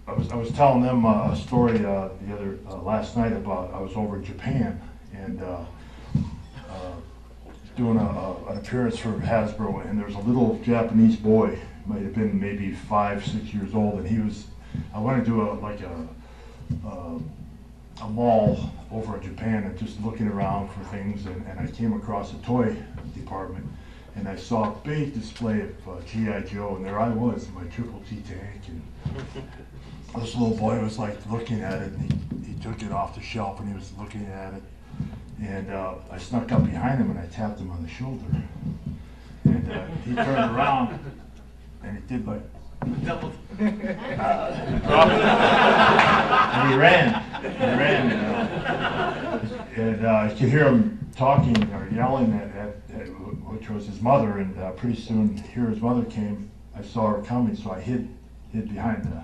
I was telling them a story last night about I was over in Japan and doing an appearance for Hasbro, and there was a little Japanese boy, might have been maybe 5, 6 years old, and I went to do a mall over in Japan and just looking around for things, and I came across a toy department, and I saw a big display of GIJoe, and there I was in my Triple T tank, and this little boy was like looking at it, and he took it off the shelf and he was looking at it, and I snuck up behind him and I tapped him on the shoulder, and he turned around and he did like double. And he ran, and I could hear him talking or yelling at which was his mother, and pretty soon here his mother came. I saw her coming, so I hid behind the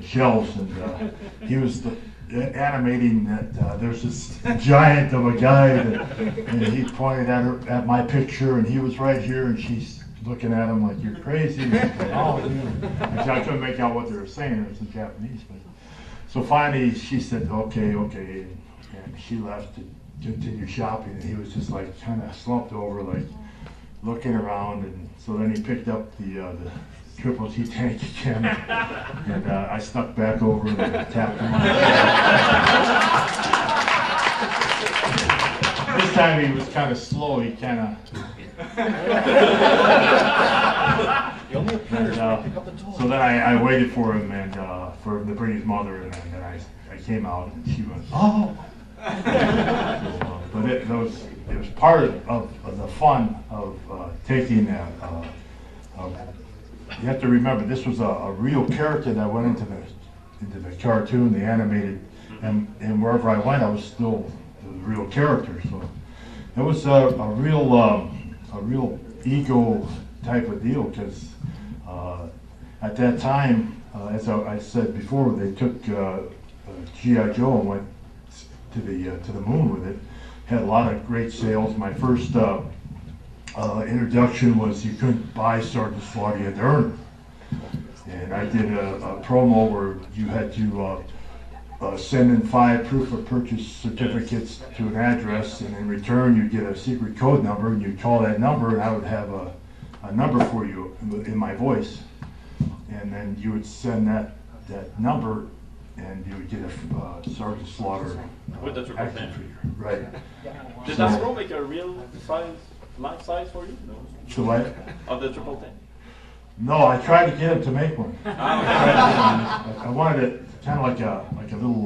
shelves, and he was animating that there's this giant of a guy, and he pointed at my picture, and he was right here, and she's looking at him like, you're crazy. I couldn't make out what they were saying. It was in Japanese. But so finally she said, okay, and she left to continue shopping, and he was just like kind of slumped over, like looking around, and so then he picked up the Triple T tank again, and I snuck back over and tapped him on the This time he was kind of slow, he kind of... So then I waited for him, and for him to bring his mother, and then I came out, and she went, oh! But it was part of the fun of taking that. You have to remember, this was a real character that went into the cartoon, the animated, and wherever I went, I was still the real character. So it was a real ego type of deal, because at that time, as I said before, they took GIJoe and went to the moon with it. Had a lot of great sales. My first introduction was you couldn't buy Sgt Slaughter, you had to earn it. And I did a promo where you had to send in 5 proof of purchase certificates to an address, and in return you'd get a secret code number, and you'd call that number, and I would have a number for you in my voice. And then you would send that number, and you would get a Sgt Slaughter with the triple action figure. Right. Did Hasbro make a real life size for you? No. So what? Of the triple tank? No, I tried to get him to make one. I wanted it kind of like a little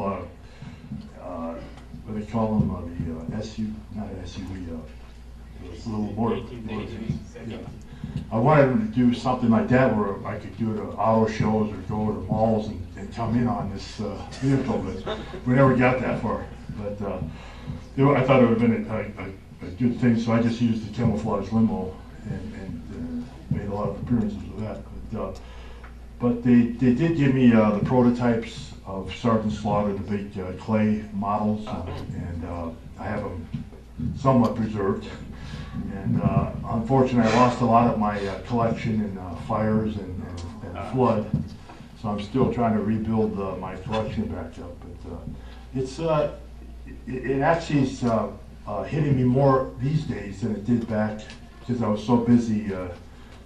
what do they call them? The not SUV. It's a little more. Yeah. I wanted him to do something like that where I could do it at auto shows or go to malls and come in on this vehicle, but we never got that far. But I thought it would have been a good thing, so I just used the camouflage limo and made a lot of appearances with that. But they did give me the prototypes of Sgt Slaughter, the big clay models, and I have them somewhat preserved. And unfortunately, I lost a lot of my collection in fires and flood, so I'm still trying to rebuild my collection back up. But it actually is hitting me more these days than it did back, because I was so busy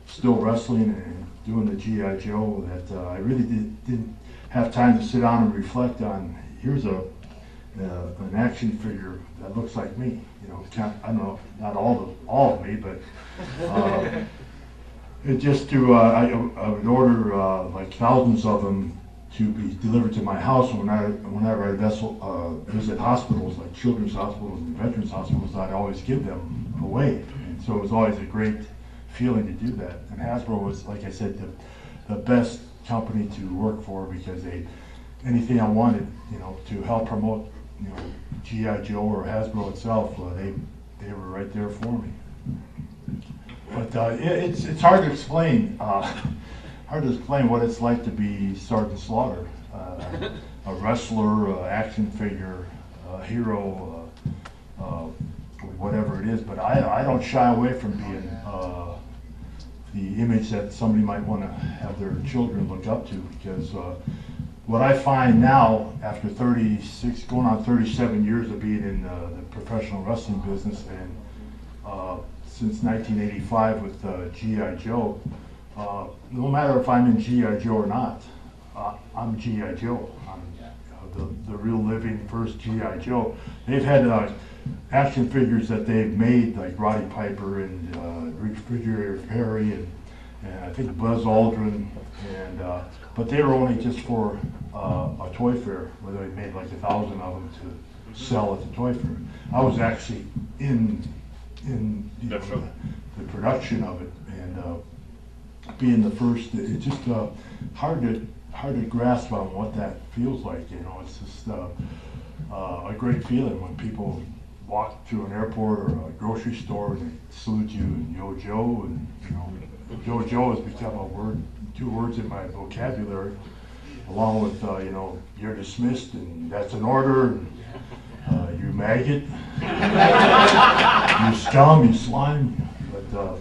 still wrestling and doing the GIJoe that I really didn't have time to sit down and reflect on, here's an action figure that looks like me. You know, I don't know, not all of me, but it just I would order like thousands of them to be delivered to my house. Whenever I visit hospitals, like children's hospitals and veterans hospitals, I'd always give them away. And so it was always a great feeling to do that. And Hasbro was, like I said, the best company to work for, because anything I wanted, you know, to help promote, you know, GIJoe or Hasbro itself, they were right there for me. But it's hard to explain. Hard to explain what it's like to be Sgt Slaughter, a wrestler, action figure, hero, whatever it is. But I don't shy away from being the image that somebody might want to have their children look up to, because what I find now, after 36, going on 37 years of being in the professional wrestling business, and since 1985 with GIJoe, no matter if I'm in GIJoe or not, I'm GIJoe. I'm the real living first GIJoe. They've had action figures that they've made, like Roddy Piper and Refrigerator Perry and I think Buzz Aldrin, and but they were only just for a toy fair where they made like 1,000 of them to sell at the toy fair. I was actually in you know, the production of it, and being the first, it's just hard to grasp on what that feels like. You know, it's just a great feeling when people walk through an airport or a grocery store and they salute you and yo Joe, and you know, GIJoe has become a word, 2 words in my vocabulary, along with you know, you're dismissed and that's an order, and you maggot, you scum, you slime. But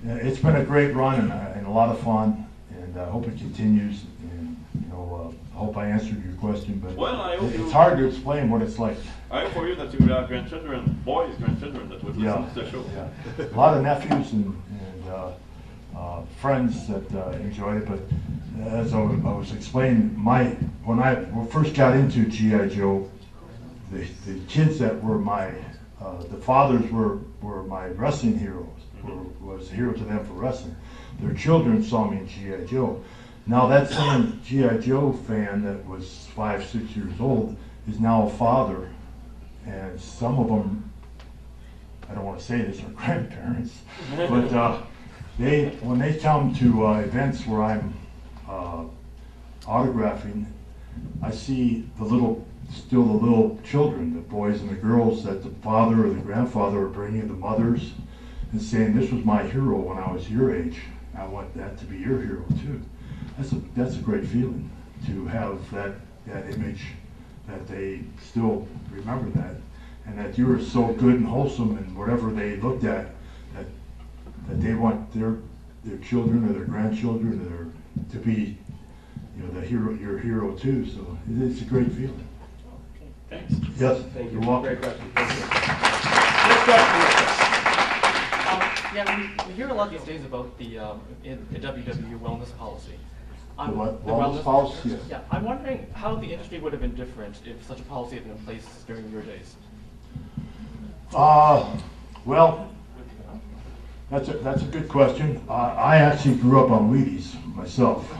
it's been a great run and a lot of fun, and I hope it continues. And you know, I hope I answered your question, but well, it's hard to explain what it's like. I hope for you that you will have grandchildren, grandchildren that would listen to the show. Yeah, a lot of nephews and friends that enjoyed it. But as I was explaining, when I first got into GIJoe, the kids that were the fathers were my wrestling heroes. Was a hero to them for wrestling. Their children saw me in GIJoe. Now that same GIJoe fan that was 5, 6 years old is now a father, and some of them, I don't want to say this, are grandparents, but when they come to events where I'm autographing, I see still the little children, the boys and the girls that the father or the grandfather are bringing, the mothers, and saying, this was my hero when I was your age. I want that to be your hero too. That's a great feeling, to have that image, that they still remember that, and that you were so good and wholesome, and whatever they looked at, that they want their children or their grandchildren to be, you know, your hero too. So it's a great feeling. Okay, thanks. Yes, Thank you. You're welcome. Great question. Thank you. Next question. Yeah, we hear a lot these days about the WWE wellness policy. The what? Wellness policy? Yes. Yeah, I'm wondering how the industry would have been different if such a policy had been in place during your days. Well, that's a good question. I actually grew up on Wheaties myself.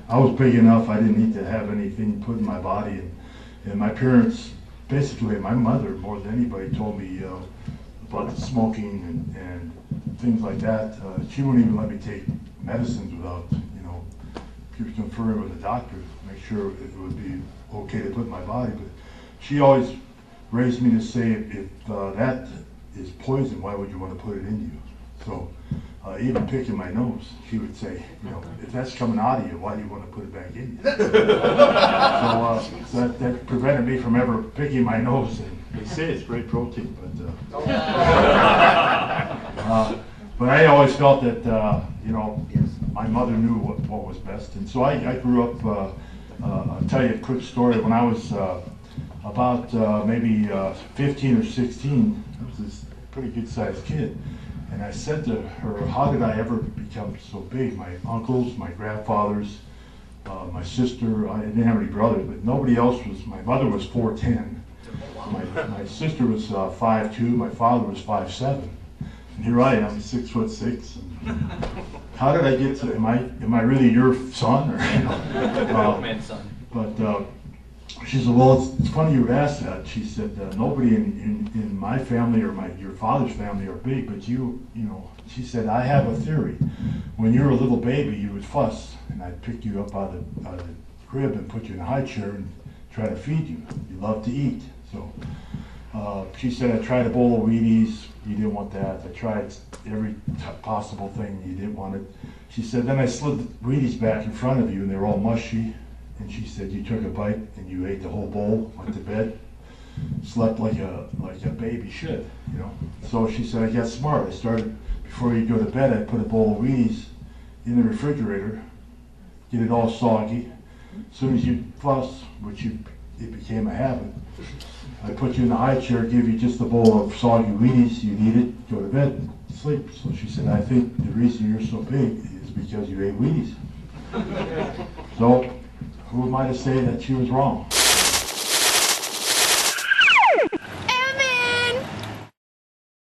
I was big enough I didn't need to have anything put in my body, and my parents, basically my mother more than anybody, told me about the smoking and things like that. She wouldn't even let me take medicines without, you know, conferring with the doctor to make sure it would be okay to put in my body. But she always raised me to say, if that is poison, why would you want to put it in you? So even picking my nose, she would say, you know, if that's coming out of you, why do you want to put it back in you? So that prevented me from ever picking my nose. And they say it's great protein, but I always felt that, you know, my mother knew what was best. And so I grew up, I'll tell you a quick story. When I was about maybe 15 or 16, I was this pretty good sized kid. And I said to her, how did I ever become so big? My uncles, my grandfathers, my sister, I didn't have any brothers, but nobody else was. My mother was 4'10". My sister was 5'2", my father was 5'7". And here I am, 6'6". And how did I get to, am I really your son? Or, you know, Man's son. But she said, well, it's funny you asked that. She said, nobody in my family or your father's family are big, but you know, she said, I have a theory. When you were a little baby, you would fuss, and I'd pick you up out of the crib and put you in a high chair and try to feed you. You love to eat. So she said, I tried a bowl of Wheaties, you didn't want that. I tried every possible thing, you didn't want it. She said, then I slid the Wheaties back in front of you, and they were all mushy. And she said, you took a bite and you ate the whole bowl, went to bed, slept like a baby should, you know. So she said, I got smart. I started, before you go to bed, I put a bowl of Wheaties in the refrigerator, get it all soggy, as soon as you fuss, it became a habit, I put you in the high chair, give you just a bowl of soggy Wheaties, you eat it, go to bed, sleep. So she said, I think the reason you're so big is because you ate Wheaties. So, who am I to say that she was wrong?